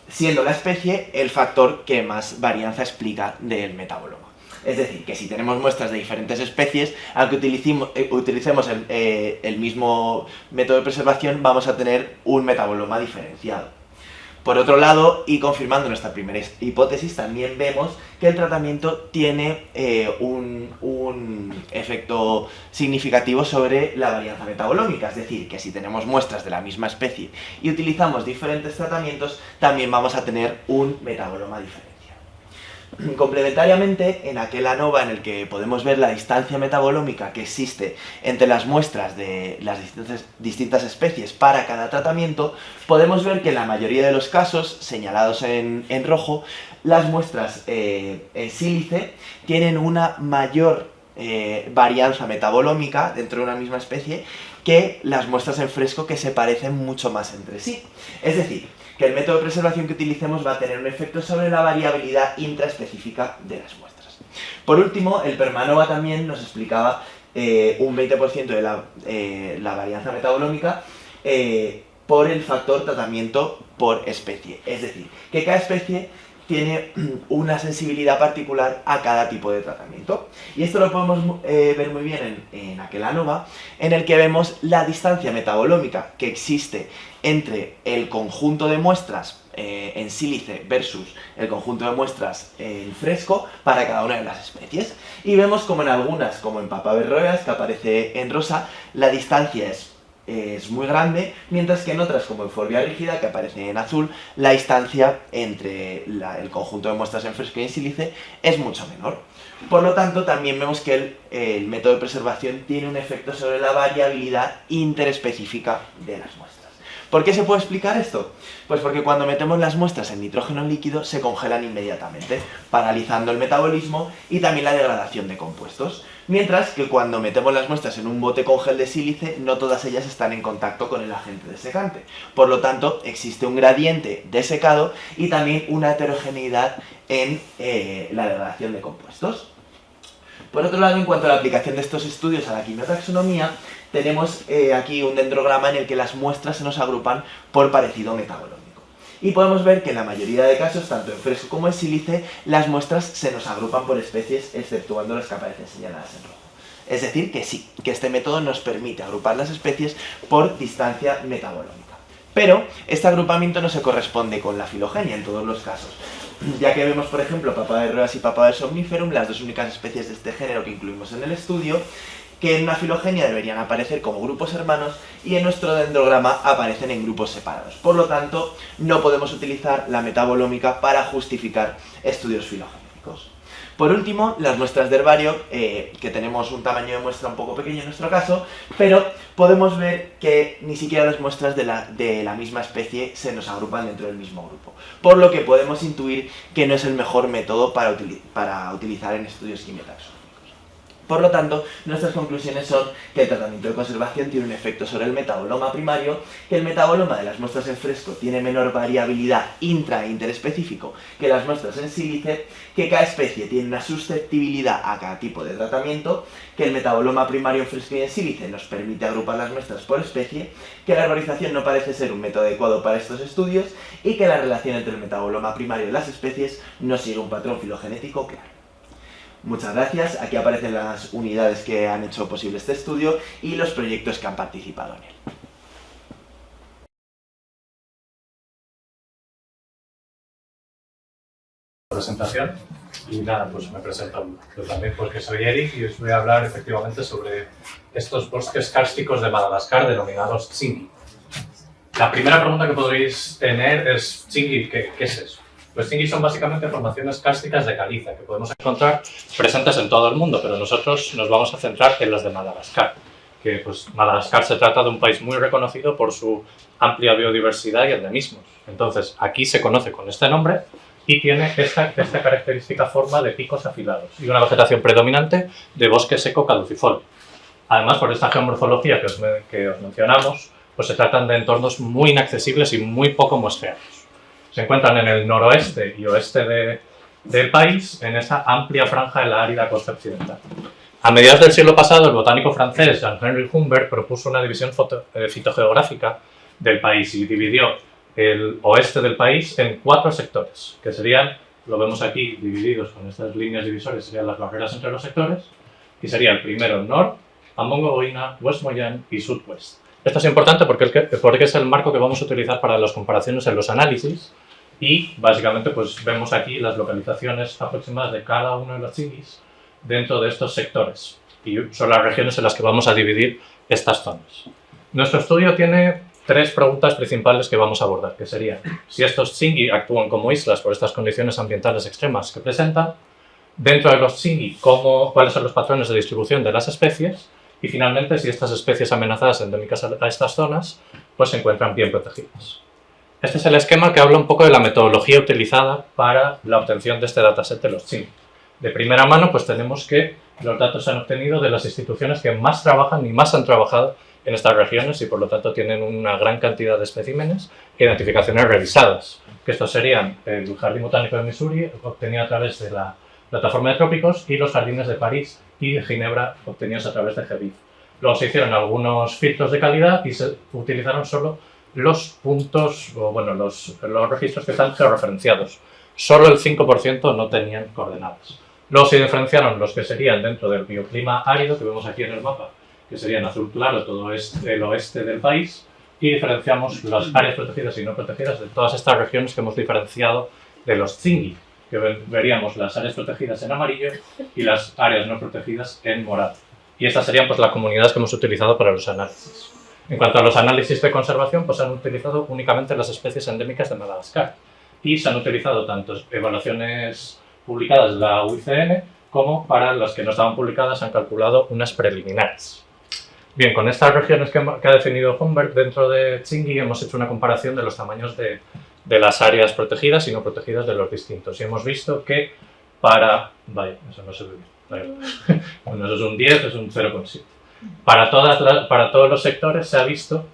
siendo la especie el factor que más varianza explica del metaboloma. Es decir, que si tenemos muestras de diferentes especies, aunque utilicemos el mismo método de preservación, vamos a tener un metaboloma diferenciado. Por otro lado, y confirmando nuestra primera hipótesis, también vemos que el tratamiento tiene un efecto significativo sobre la varianza metabolómica, es decir, que si tenemos muestras de la misma especie y utilizamos diferentes tratamientos, también vamos a tener un metaboloma diferenciado. Complementariamente, en aquel ANOVA en el que podemos ver la distancia metabolómica que existe entre las muestras de las distintas especies para cada tratamiento, podemos ver que en la mayoría de los casos, señalados en rojo, las muestras en sílice tienen una mayor varianza metabolómica dentro de una misma especie que las muestras en fresco, que se parecen mucho más entre sí. Es decir, que el método de preservación que utilicemos va a tener un efecto sobre la variabilidad intraespecífica de las muestras. Por último, el PERMANOVA también nos explicaba un 20% de la varianza metabolómica, por el factor tratamiento por especie. Es decir, que cada especie tiene una sensibilidad particular a cada tipo de tratamiento. Y esto lo podemos ver muy bien en aquel ANOVA, en el que vemos la distancia metabolómica que existe entre el conjunto de muestras en sílice versus el conjunto de muestras en fresco para cada una de las especies. Y vemos como en algunas, como en papaverroeas, que aparece en rosa, la distancia es muy grande, mientras que en otras, como en Forbia rígida, que aparece en azul, la distancia entre el conjunto de muestras en fresco y en sílice es mucho menor. Por lo tanto, también vemos que el método de preservación tiene un efecto sobre la variabilidad interespecífica de las muestras. ¿Por qué se puede explicar esto? Pues porque cuando metemos las muestras en nitrógeno líquido se congelan inmediatamente, paralizando el metabolismo y también la degradación de compuestos. Mientras que cuando metemos las muestras en un bote con gel de sílice, no todas ellas están en contacto con el agente desecante. Por lo tanto, existe un gradiente de secado y también una heterogeneidad en la degradación de compuestos. Por otro lado, en cuanto a la aplicación de estos estudios a la quimiotaxonomía, tenemos aquí un dendrograma en el que las muestras se nos agrupan por parecido metabolómico. Y podemos ver que en la mayoría de casos, tanto en fresco como en sílice, las muestras se nos agrupan por especies, exceptuando las que aparecen señaladas en rojo. Es decir, que sí, que este método nos permite agrupar las especies por distancia metabolómica. Pero este agrupamiento no se corresponde con la filogenia en todos los casos, ya que vemos, por ejemplo, Papaverroeas y Papaver somniferum, las dos únicas especies de este género que incluimos en el estudio, que en una filogenia deberían aparecer como grupos hermanos y en nuestro dendrograma aparecen en grupos separados. Por lo tanto, no podemos utilizar la metabolómica para justificar estudios filogénicos. Por último, las muestras de herbario, que tenemos un tamaño de muestra un poco pequeño en nuestro caso, pero podemos ver que ni siquiera las muestras de la misma especie se nos agrupan dentro del mismo grupo. Por lo que podemos intuir que no es el mejor método para utilizar en estudios quimiotaxonómicos. Por lo tanto, nuestras conclusiones son que el tratamiento de conservación tiene un efecto sobre el metaboloma primario, que el metaboloma de las muestras en fresco tiene menor variabilidad intra e interespecífico que las muestras en sílice, que cada especie tiene una susceptibilidad a cada tipo de tratamiento, que el metaboloma primario en fresco y en sílice nos permite agrupar las muestras por especie, que la arborización no parece ser un método adecuado para estos estudios y que la relación entre el metaboloma primario de las especies no sigue un patrón filogenético claro. Muchas gracias, aquí aparecen las unidades que han hecho posible este estudio y los proyectos que han participado en él. Presentación y nada, pues me presento yo también porque soy Eric y os voy a hablar efectivamente sobre estos bosques kársticos de Madagascar denominados tsingui. La primera pregunta que podréis tener es tsingui, ¿qué es eso? Los tsingui son básicamente formaciones kársticas de caliza que podemos encontrar presentes en todo el mundo, pero nosotros nos vamos a centrar en las de Madagascar. Que pues Madagascar se trata de un país muy reconocido por su amplia biodiversidad y endemismos. Entonces aquí se conoce con este nombre y tiene esta característica forma de picos afilados y una vegetación predominante de bosque seco caducifolio. Además, por esta geomorfología que os mencionamos, pues se tratan de entornos muy inaccesibles y muy poco muestreados. Se encuentran en el noroeste y oeste del país, en esa amplia franja de la árida costa occidental. A mediados del siglo pasado, el botánico francés Jean-Henri Humbert propuso una división fitogeográfica del país y dividió el oeste del país en 4 sectores, que serían, lo vemos aquí divididos con estas líneas divisorias, serían las barreras entre los sectores, y sería el primero Nord, Amongo-Oina, West-Moyenne y Sud-West. Esto es importante porque es el marco que vamos a utilizar para las comparaciones en los análisis y básicamente pues vemos aquí las localizaciones aproximadas de cada uno de los tsingis dentro de estos sectores y son las regiones en las que vamos a dividir estas zonas. Nuestro estudio tiene 3 preguntas principales que vamos a abordar, que serían si estos tsingui actúan como islas por estas condiciones ambientales extremas que presentan, dentro de los tsingui cuáles son los patrones de distribución de las especies y finalmente si estas especies amenazadas endémicas a estas zonas pues se encuentran bien protegidas. Este es el esquema que habla un poco de la metodología utilizada para la obtención de este dataset de los tsingui. De primera mano pues tenemos que los datos se han obtenido de las instituciones que más trabajan y más han trabajado en estas regiones y por lo tanto tienen una gran cantidad de especímenes e identificaciones revisadas, que estos serían el Jardín Botánico de Missouri, obtenido a través de la Plataforma de Trópicos, y los jardines de París y de Ginebra, obtenidos a través de GBIF. Luego se hicieron algunos filtros de calidad y se utilizaron solo los puntos, o bueno, los registros que están georreferenciados. Solo el 5% no tenían coordenadas. Luego se diferenciaron los que serían dentro del bioclima árido, que vemos aquí en el mapa, que sería en azul claro todo el oeste del país, y diferenciamos las áreas protegidas y no protegidas de todas estas regiones que hemos diferenciado de los Tsingy, que veríamos las áreas protegidas en amarillo y las áreas no protegidas en morado. Y estas serían pues las comunidades que hemos utilizado para los análisis. En cuanto a los análisis de conservación, pues se han utilizado únicamente las especies endémicas de Madagascar y se han utilizado tanto evaluaciones publicadas de la UICN como para las que no estaban publicadas se han calculado unas preliminares. Bien, con estas regiones que ha definido Humbert dentro de Tsingy hemos hecho una comparación de los tamaños de las áreas protegidas y no protegidas de los distintos. Y hemos visto que para... Vaya, eso no se ve bien. Bueno, eso es un 10, es un 0,7. Para todos los sectores se ha visto,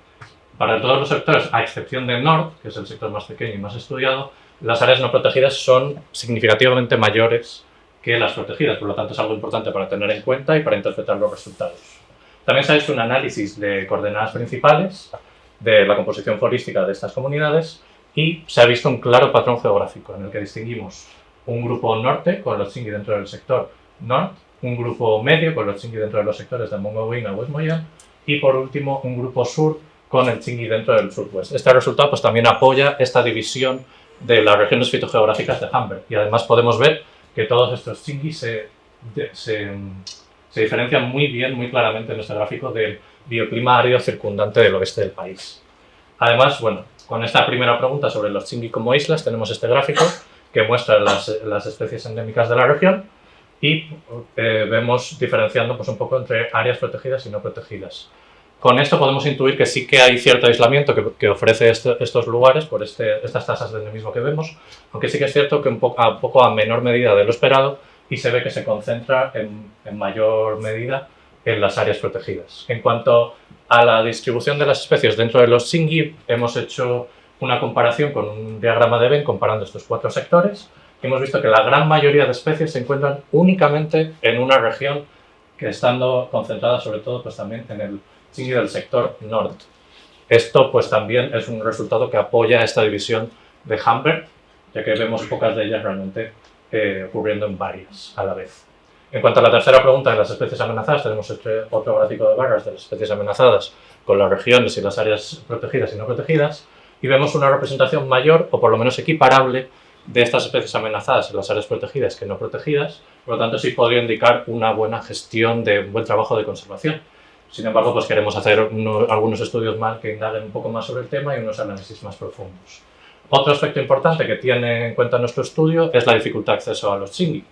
para todos los sectores, a excepción del norte, que es el sector más pequeño y más estudiado, las áreas no protegidas son significativamente mayores que las protegidas. Por lo tanto, es algo importante para tener en cuenta y para interpretar los resultados. También se ha hecho un análisis de coordenadas principales de la composición florística de estas comunidades y se ha visto un claro patrón geográfico en el que distinguimos un grupo norte con los Tsingy dentro del sector norte, un grupo medio con los Tsingy dentro de los sectores de Mongobuina, West Moyane y por último un grupo sur con el Tsingy dentro del surwest. Este resultado pues, también apoya esta división de las regiones fitogeográficas de Humbert y además podemos ver que todos estos Tsingy se diferencian muy bien, muy claramente en este gráfico del bioclima árido circundante del oeste del país. Además, bueno, con esta primera pregunta sobre los Tsingy como islas tenemos este gráfico que muestra las especies endémicas de la región y vemos diferenciando pues, un poco entre áreas protegidas y no protegidas. Con esto podemos intuir que sí que hay cierto aislamiento que ofrece estos lugares por estas tasas de endemismo que vemos, aunque sí que es cierto que un poco a menor medida de lo esperado y se ve que se concentra en mayor medida en las áreas protegidas. En cuanto a la distribución de las especies dentro de los Tsingy, hemos hecho una comparación con un diagrama de Venn comparando estos 4 sectores y hemos visto que la gran mayoría de especies se encuentran únicamente en una región que estando concentrada sobre todo pues también en el Tsingy del sector norte. Esto pues también es un resultado que apoya esta división de Humbert, ya que vemos pocas de ellas realmente ocurriendo en varias a la vez. En cuanto a la tercera pregunta de las especies amenazadas, tenemos otro gráfico de barras de las especies amenazadas con las regiones y las áreas protegidas y no protegidas y vemos una representación mayor o por lo menos equiparable de estas especies amenazadas en las áreas protegidas que no protegidas, por lo tanto sí podría indicar una buena gestión de un buen trabajo de conservación. Sin embargo, pues queremos hacer algunos estudios más que indaguen un poco más sobre el tema y unos análisis más profundos. Otro aspecto importante que tiene en cuenta nuestro estudio es la dificultad de acceso a los Tsingy.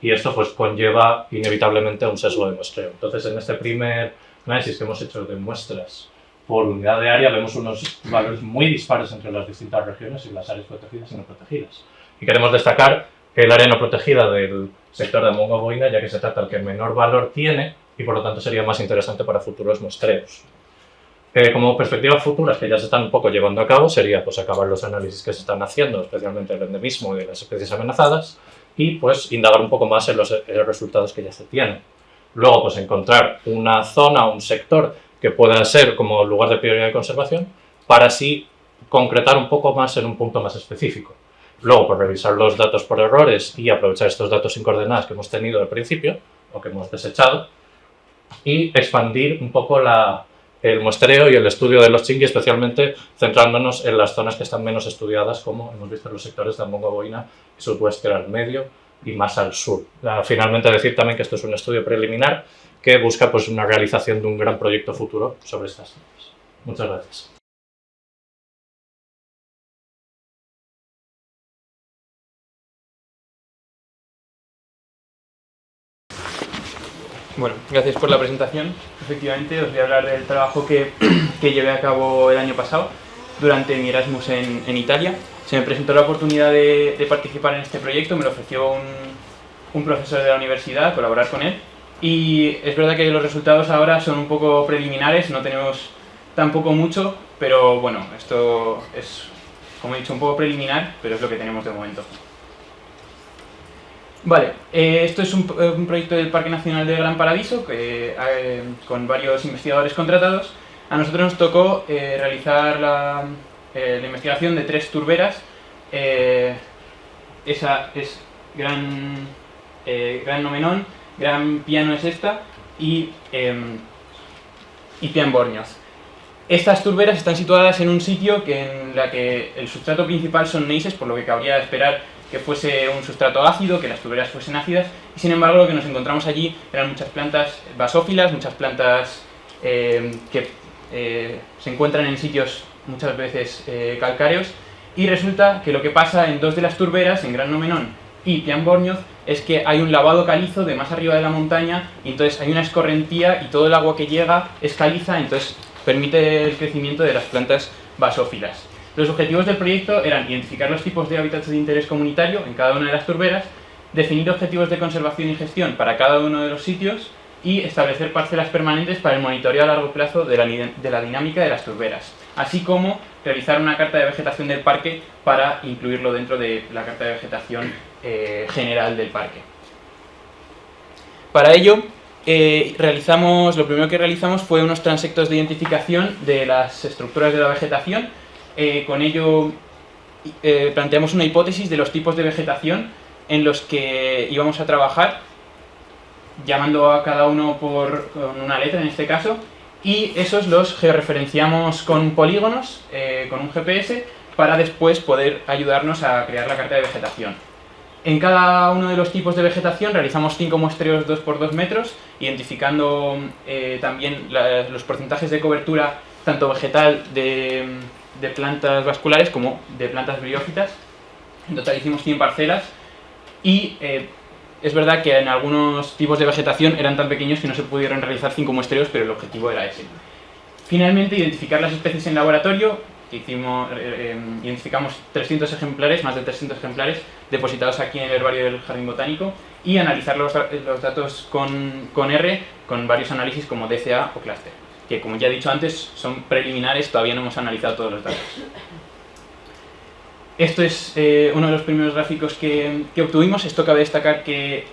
Y esto pues conlleva inevitablemente un sesgo de muestreo. Entonces, en este primer análisis que hemos hecho de muestras por unidad de área, vemos unos valores muy dispares entre las distintas regiones y las áreas protegidas y no protegidas. Y queremos destacar el área no protegida del sector de Mongobuina, ya que se trata del que menor valor tiene y por lo tanto sería más interesante para futuros muestreos. Como perspectivas futuras que ya se están un poco llevando a cabo sería pues, acabar los análisis que se están haciendo, especialmente el endemismo y de las especies amenazadas, y pues indagar un poco más en los resultados que ya se tienen. Luego pues encontrar una zona o un sector que pueda ser como lugar de prioridad de conservación para así concretar un poco más en un punto más específico. Luego pues revisar los datos por errores y aprovechar estos datos sin coordenadas que hemos tenido al principio o que hemos desechado y expandir un poco el muestreo y el estudio de los Tsingy, especialmente centrándonos en las zonas que están menos estudiadas, como hemos visto en los sectores de Mongobuina y Sudwest al medio y más al sur. Finalmente decir también que esto es un estudio preliminar que busca pues, una realización de un gran proyecto futuro sobre estas zonas. Muchas gracias. Bueno, gracias por la presentación. Efectivamente, os voy a hablar del trabajo que llevé a cabo el año pasado durante mi Erasmus en Italia. Se me presentó la oportunidad de participar en este proyecto, me lo ofreció un profesor de la universidad, colaborar con él. Y es verdad que los resultados ahora son un poco preliminares, no tenemos tampoco mucho, pero bueno, esto es, como he dicho, un poco preliminar, pero es lo que tenemos de momento. Vale, esto es un proyecto del Parque Nacional de Gran Paradiso con varios investigadores contratados A nosotros nos tocó realizar la investigación de 3 turberas. Esa es Gran Nomenón, Gran Piano es esta y Pian Borñoz. Estas turberas están situadas en un sitio en la que el sustrato principal son gneisses, por lo que cabría esperar que fuese un sustrato ácido, que las turberas fuesen ácidas, y sin embargo lo que nos encontramos allí eran muchas plantas basófilas, muchas plantas que se encuentran en sitios muchas veces calcáreos, y resulta que lo que pasa en 2 de las turberas, en Gran Nomenón y Pian Borñoz, es que hay un lavado calizo de más arriba de la montaña, y entonces hay una escorrentía y todo el agua que llega es caliza, entonces permite el crecimiento de las plantas basófilas. Los objetivos del proyecto eran identificar los tipos de hábitats de interés comunitario en cada una de las turberas, definir objetivos de conservación y gestión para cada uno de los sitios y establecer parcelas permanentes para el monitoreo a largo plazo de la dinámica de las turberas, así como realizar una carta de vegetación del parque para incluirlo dentro de la carta de vegetación general del parque. Para ello, lo primero que realizamos fue unos transectos de identificación de las estructuras de la vegetación. Con ello planteamos una hipótesis de los tipos de vegetación en los que íbamos a trabajar, llamando a cada uno con una letra en este caso, y esos los georreferenciamos con polígonos, con un GPS, para después poder ayudarnos a crear la carta de vegetación. En cada uno de los tipos de vegetación realizamos 5 muestreos 2×2 metros, identificando también los porcentajes de cobertura tanto vegetal de plantas vasculares como de plantas briófitas. En total hicimos 100 parcelas y es verdad que en algunos tipos de vegetación eran tan pequeños que no se pudieron realizar 5 muestreos, pero el objetivo era ese. Finalmente, identificar las especies en laboratorio. Identificamos 300 ejemplares, más de 300 ejemplares depositados aquí en el herbario del Jardín Botánico, y analizar los datos con R, con varios análisis como DCA o clúster, que como ya he dicho antes son preliminares, todavía no hemos analizado todos los datos. Esto es uno de los primeros gráficos que obtuvimos. Esto cabe destacar que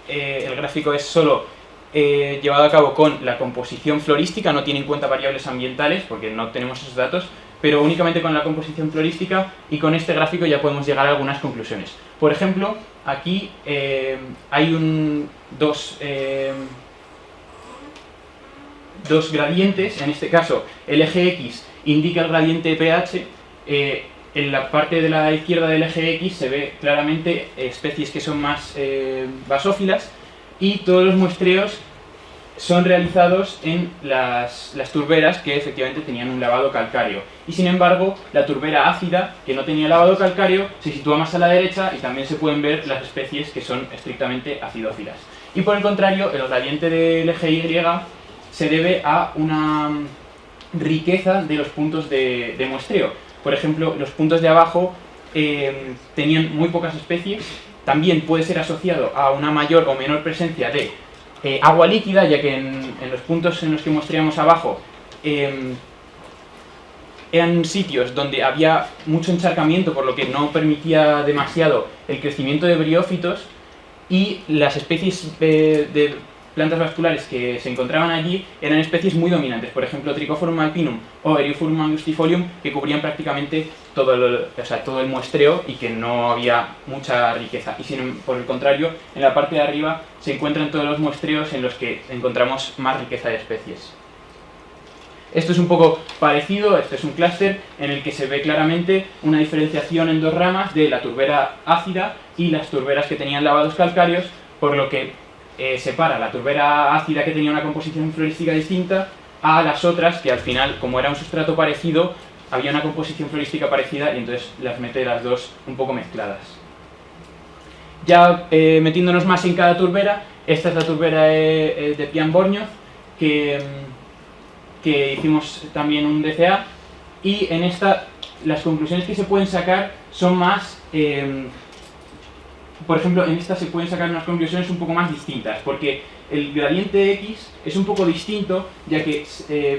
el gráfico es solo llevado a cabo con la composición florística, no tiene en cuenta variables ambientales porque no tenemos esos datos, pero únicamente con la composición florística, y con este gráfico ya podemos llegar a algunas conclusiones. Por ejemplo, aquí hay dos gradientes. En este caso el eje X indica el gradiente pH. En la parte de la izquierda del eje X se ve claramente especies que son más basófilas, y todos los muestreos son realizados en las turberas que efectivamente tenían un lavado calcáreo. Y sin embargo, la turbera ácida, que no tenía lavado calcáreo, se sitúa más a la derecha, y también se pueden ver las especies que son estrictamente acidófilas. Y por el contrario, el gradiente del eje Y se debe a una riqueza de los puntos de muestreo. Por ejemplo, los puntos de abajo tenían muy pocas especies. También puede ser asociado a una mayor o menor presencia de agua líquida, ya que en los puntos en los que muestreamos abajo eran sitios donde había mucho encharcamiento, por lo que no permitía demasiado el crecimiento de briófitos, y las especies de plantas vasculares que se encontraban allí eran especies muy dominantes, por ejemplo Trichoforum alpinum o Erioforum angustifolium, que cubrían prácticamente todo el muestreo y que no había mucha riqueza. Y por el contrario, en la parte de arriba se encuentran todos los muestreos en los que encontramos más riqueza de especies. Esto es un poco parecido. Este es un clúster en el que se ve claramente una diferenciación en 2 ramas de la turbera ácida y las turberas que tenían lavados calcáreos, por lo que separa la turbera ácida, que tenía una composición florística distinta, a las otras que al final, como era un sustrato parecido, había una composición florística parecida, y entonces las mete las dos un poco mezcladas. Ya metiéndonos más en cada turbera, esta es la turbera de Pian Borñoz, que hicimos también un DCA, y en esta las conclusiones que se pueden sacar son más... por ejemplo, en esta se pueden sacar unas conclusiones un poco más distintas, porque el gradiente X es un poco distinto, ya que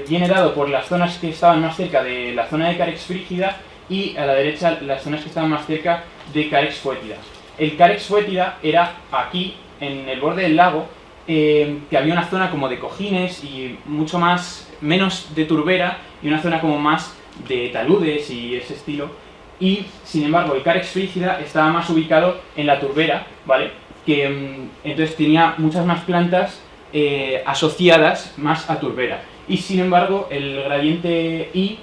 viene dado por las zonas que estaban más cerca de la zona de Carex frígida, y a la derecha las zonas que estaban más cerca de Carex foetida. El Carex foetida era aquí, en el borde del lago, que había una zona como de cojines y menos de turbera y una zona como más de taludes y ese estilo. Y sin embargo el Carex frigida estaba más ubicado en la turbera, ¿vale? Entonces tenía muchas más plantas asociadas más a turbera. Y sin embargo el gradiente I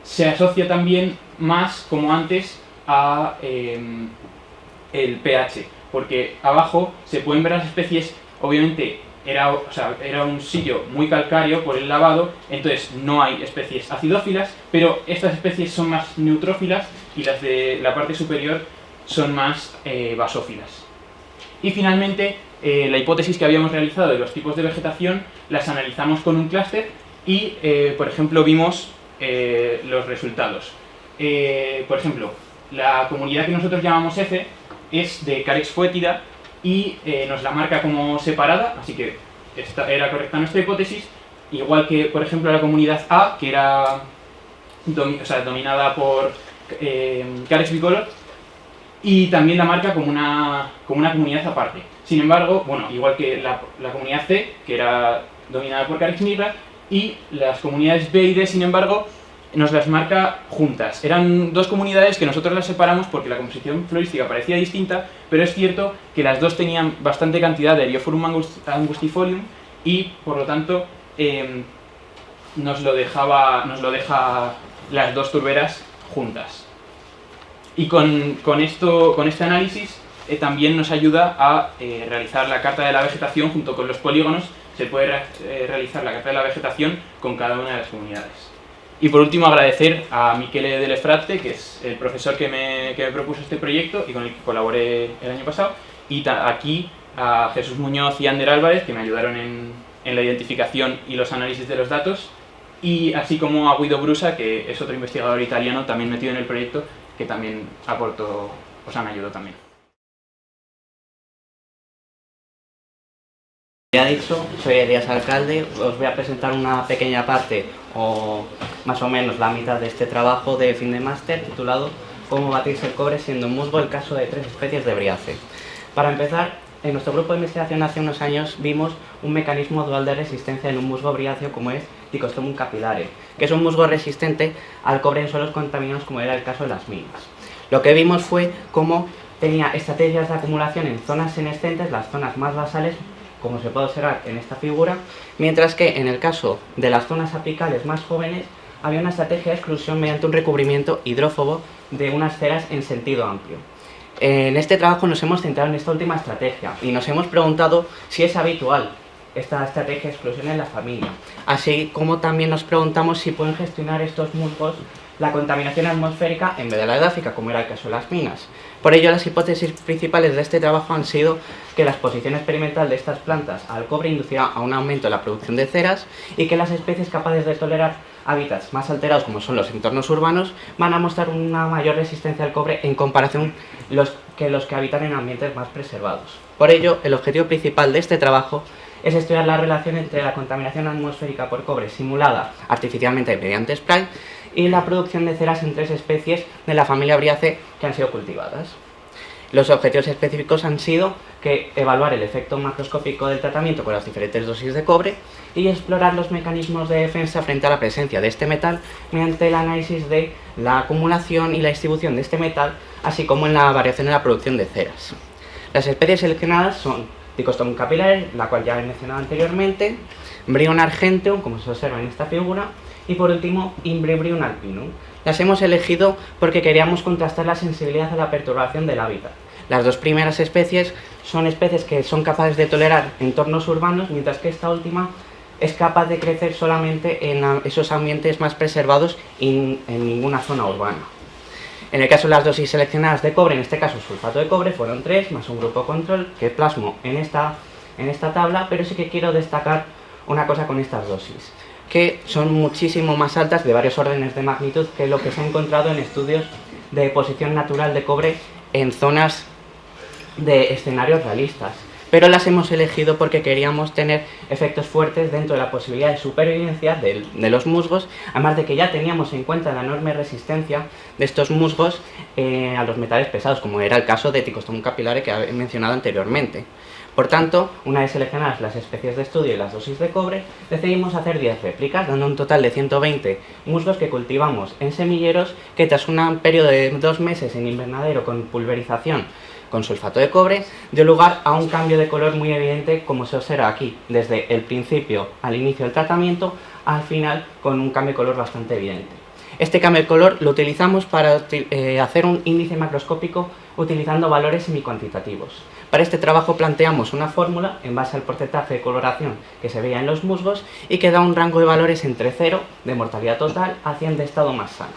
se asocia también más, como antes, a el pH, porque abajo se pueden ver las especies. Obviamente era un sitio muy calcáreo por el lavado, entonces no hay especies acidófilas, pero estas especies son más neutrófilas y las de la parte superior son más basófilas. Y finalmente, la hipótesis que habíamos realizado de los tipos de vegetación las analizamos con un clúster y, por ejemplo, vimos los resultados. Por ejemplo, la comunidad que nosotros llamamos F es de Carex foetida y nos la marca como separada, así que era correcta nuestra hipótesis, igual que, por ejemplo, la comunidad A, que era dominada por Carex bicolor, y también la marca como una comunidad aparte. Sin embargo, bueno, igual que la comunidad C, que era dominada por Carex nigra, y las comunidades B y D, sin embargo, nos las marca juntas. Eran dos comunidades que nosotros las separamos porque la composición florística parecía distinta, pero es cierto que las dos tenían bastante cantidad de Eriophorum angustifolium y, por lo tanto, nos lo deja las dos turberas juntas. Y con este análisis también nos ayuda a realizar la carta de la vegetación junto con los polígonos. Se puede realizar la carta de la vegetación con cada una de las comunidades. Y por último, agradecer a Michele Delle Fratte, que es el profesor que me propuso este proyecto y con el que colaboré el año pasado, y aquí a Jesús Muñoz y Ander Álvarez, que me ayudaron en la identificación y los análisis de los datos, y así como a Guido Brusa, que es otro investigador italiano también metido en el proyecto, que también me ayudó también. Ya dicho, soy Elías Alcalde, os voy a presentar una pequeña parte, o más o menos la mitad de este trabajo de fin de máster, titulado Cómo batirse el cobre siendo un musgo el caso de 3 especies de briáceo. Para empezar, en nuestro grupo de investigación hace unos años vimos un mecanismo dual de resistencia en un musgo briáceo como es Dicostomum capillare, que es un musgo resistente al cobre en suelos contaminados como era el caso de las minas. Lo que vimos fue cómo tenía estrategias de acumulación en zonas senescentes, las zonas más basales, como se puede observar en esta figura, mientras que en el caso de las zonas apicales más jóvenes había una estrategia de exclusión mediante un recubrimiento hidrófobo de unas ceras en sentido amplio. En este trabajo nos hemos centrado en esta última estrategia y nos hemos preguntado si es habitual esta estrategia de exclusión en la familia, así como también nos preguntamos si pueden gestionar estos musgos la contaminación atmosférica en vez de la edáfica, como era el caso de las minas. Por ello, las hipótesis principales de este trabajo han sido que la exposición experimental de estas plantas al cobre inducirá a un aumento en la producción de ceras y que las especies capaces de tolerar hábitats más alterados, como son los entornos urbanos, van a mostrar una mayor resistencia al cobre en comparación los que habitan en ambientes más preservados. Por ello, el objetivo principal de este trabajo es estudiar la relación entre la contaminación atmosférica por cobre simulada artificialmente mediante spray y la producción de ceras en 3 especies de la familia Briaceae que han sido cultivadas. Los objetivos específicos han sido evaluar el efecto macroscópico del tratamiento con las diferentes dosis de cobre y explorar los mecanismos de defensa frente a la presencia de este metal mediante el análisis de la acumulación y la distribución de este metal, así como en la variación en la producción de ceras. Las especies seleccionadas son Dicostomum capillare, la cual ya he mencionado anteriormente, Brion argenteum, como se observa en esta figura, y por último Imbribrium alpinum. Las hemos elegido porque queríamos contrastar la sensibilidad a la perturbación del hábitat. Las dos primeras especies son especies que son capaces de tolerar entornos urbanos, mientras que esta última es capaz de crecer solamente en esos ambientes más preservados y en ninguna zona urbana. En el caso de las dosis seleccionadas de cobre, en este caso sulfato de cobre, fueron 3, más un grupo control que plasmo en esta tabla, pero sí que quiero destacar una cosa con estas dosis, que son muchísimo más altas, de varios órdenes de magnitud, que lo que se ha encontrado en estudios de deposición natural de cobre en zonas de escenarios realistas. Pero las hemos elegido porque queríamos tener efectos fuertes dentro de la posibilidad de supervivencia de los musgos, además de que ya teníamos en cuenta la enorme resistencia de estos musgos a los metales pesados, como era el caso de Dicostomum capillare que he mencionado anteriormente. Por tanto, una vez seleccionadas las especies de estudio y las dosis de cobre, decidimos hacer 10 réplicas, dando un total de 120 musgos que cultivamos en semilleros que tras un periodo de 2 meses en invernadero con pulverización con sulfato de cobre, dio lugar a un cambio de color muy evidente, como se observa aquí, desde el principio al inicio del tratamiento, al final con un cambio de color bastante evidente. Este cambio de color lo utilizamos para hacer un índice macroscópico utilizando valores semicuantitativos. Para este trabajo planteamos una fórmula en base al porcentaje de coloración que se veía en los musgos y que da un rango de valores entre 0 de mortalidad total a 100 de estado más sano.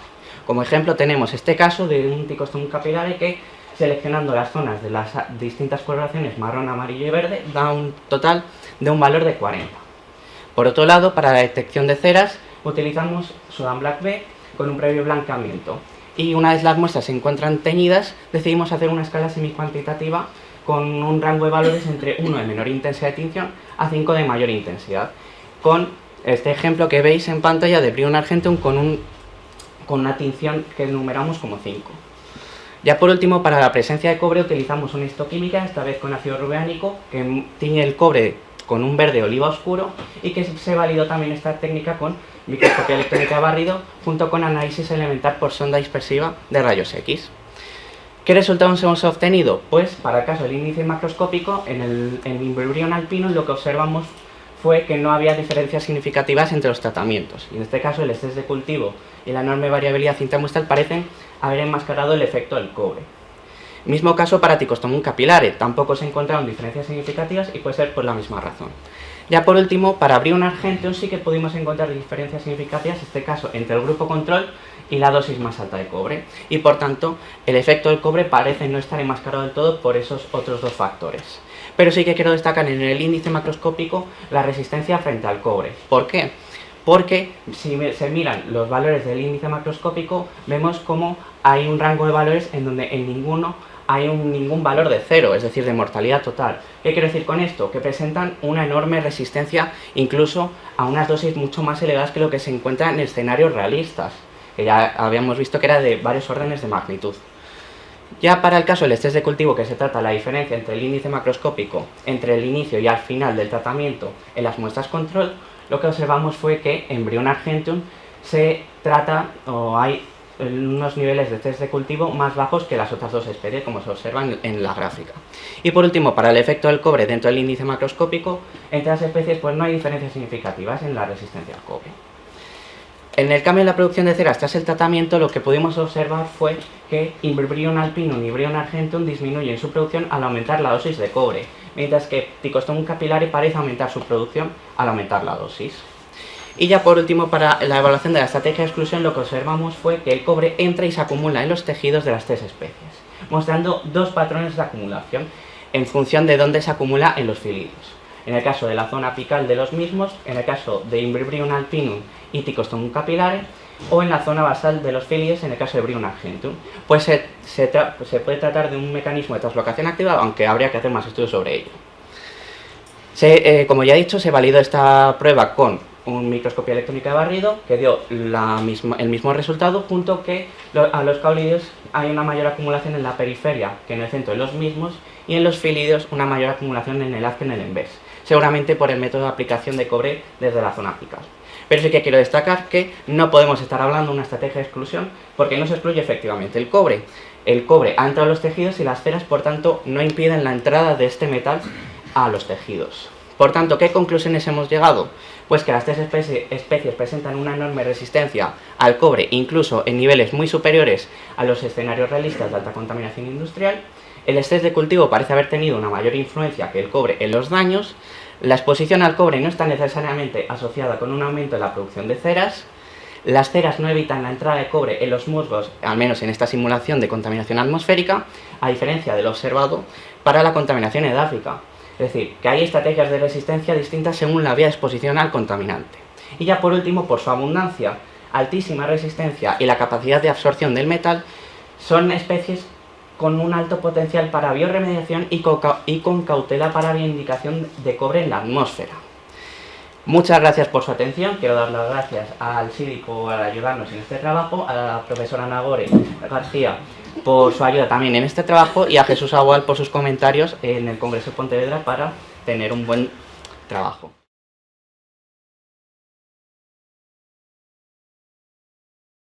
Como ejemplo tenemos este caso de un Ticostrum capillare que, seleccionando las zonas de las distintas coloraciones marrón, amarillo y verde, da un total de un valor de 40. Por otro lado, para la detección de ceras utilizamos Sudan Black B con un previo blanqueamiento. Y una vez las muestras se encuentran teñidas, decidimos hacer una escala semicuantitativa con un rango de valores entre 1 de menor intensidad de tinción a 5 de mayor intensidad. Con este ejemplo que veis en pantalla de Brillium Argentum con una tinción que enumeramos como 5. Ya por último, para la presencia de cobre utilizamos una histoquímica, esta vez con ácido rubeánico, que tiñe el cobre con un verde oliva oscuro y que se validó también esta técnica con microscopía electrónica de barrido junto con análisis elemental por sonda dispersiva de rayos X. ¿Qué resultados hemos obtenido? Pues para el caso del índice macroscópico, en el Imbrium alpinum lo que observamos fue que no había diferencias significativas entre los tratamientos. Y en este caso el estrés de cultivo y la enorme variabilidad intramuestral parecen haber enmascarado el efecto del cobre. Mismo caso para Ticostrum capillare, tampoco se encontraron diferencias significativas y puede ser por la misma razón. Ya por último, para Brillium Argentum sí que pudimos encontrar diferencias significativas, en este caso entre el grupo control y la dosis más alta de cobre, y por tanto el efecto del cobre parece no estar enmascarado del todo por esos otros dos factores. Pero sí que quiero destacar en el índice macroscópico la resistencia frente al cobre. ¿Por qué? Porque si se miran los valores del índice macroscópico, vemos como hay un rango de valores en donde en ninguno hay ningún valor de 0, es decir, de mortalidad total. ¿Qué quiero decir con esto? Que presentan una enorme resistencia incluso a unas dosis mucho más elevadas que lo que se encuentra en escenarios realistas, que ya habíamos visto que era de varios órdenes de magnitud. Ya para el caso del estrés de cultivo, que se trata la diferencia entre el índice macroscópico entre el inicio y al final del tratamiento en las muestras control, lo que observamos fue que en Brillium Argentum se trata o hay unos niveles de estrés de cultivo más bajos que las otras dos especies, como se observa en la gráfica. Y por último, para el efecto del cobre dentro del índice macroscópico, entre las especies pues no hay diferencias significativas en la resistencia al cobre. En el cambio en la producción de ceras tras el tratamiento, lo que pudimos observar fue que Brillium alpinum y Brillium argentum disminuyen su producción al aumentar la dosis de cobre, mientras que Ticostrum capillare parece aumentar su producción al aumentar la dosis. Y ya por último, para la evaluación de la estrategia de exclusión, lo que observamos fue que el cobre entra y se acumula en los tejidos de las tres especies, mostrando dos patrones de acumulación en función de dónde se acumula en los filios. En el caso de la zona apical de los mismos, en el caso de Brillium alpinum y Ticostrum capillare, o en la zona basal de los filios en el caso de Brillium argentum. Pues se puede tratar de un mecanismo de translocación activa, aunque habría que hacer más estudios sobre ello. Como ya he dicho, se validó esta prueba con un microscopía electrónica de barrido que dio el mismo resultado, junto que a los caulídeos hay una mayor acumulación en la periferia que en el centro de los mismos, y en los filidios una mayor acumulación en el haz que en el envés, seguramente por el método de aplicación de cobre desde la zona apical. Pero sí que quiero destacar que no podemos estar hablando de una estrategia de exclusión porque no se excluye efectivamente el cobre. El cobre ha entrado a los tejidos y las ceras, por tanto, no impiden la entrada de este metal a los tejidos. Por tanto, ¿qué conclusiones hemos llegado? Pues que las tres especies presentan una enorme resistencia al cobre, incluso en niveles muy superiores a los escenarios realistas de alta contaminación industrial. El estrés de cultivo parece haber tenido una mayor influencia que el cobre en los daños. La exposición al cobre no está necesariamente asociada con un aumento en la producción de ceras. Las ceras no evitan la entrada de cobre en los musgos, al menos en esta simulación de contaminación atmosférica, a diferencia de lo observado para la contaminación edáfica. Es decir, que hay estrategias de resistencia distintas según la vía de exposición al contaminante. Y ya por último, por su abundancia, altísima resistencia y la capacidad de absorción del metal, son especies con un alto potencial para bioremediación y con cautela para reivindicación de cobre en la atmósfera. Muchas gracias por su atención. Quiero dar las gracias al CIDI por ayudarnos en este trabajo, a la profesora Nagore García por su ayuda también en este trabajo y a Jesús Agual por sus comentarios en el Congreso de Pontevedra para tener un buen trabajo.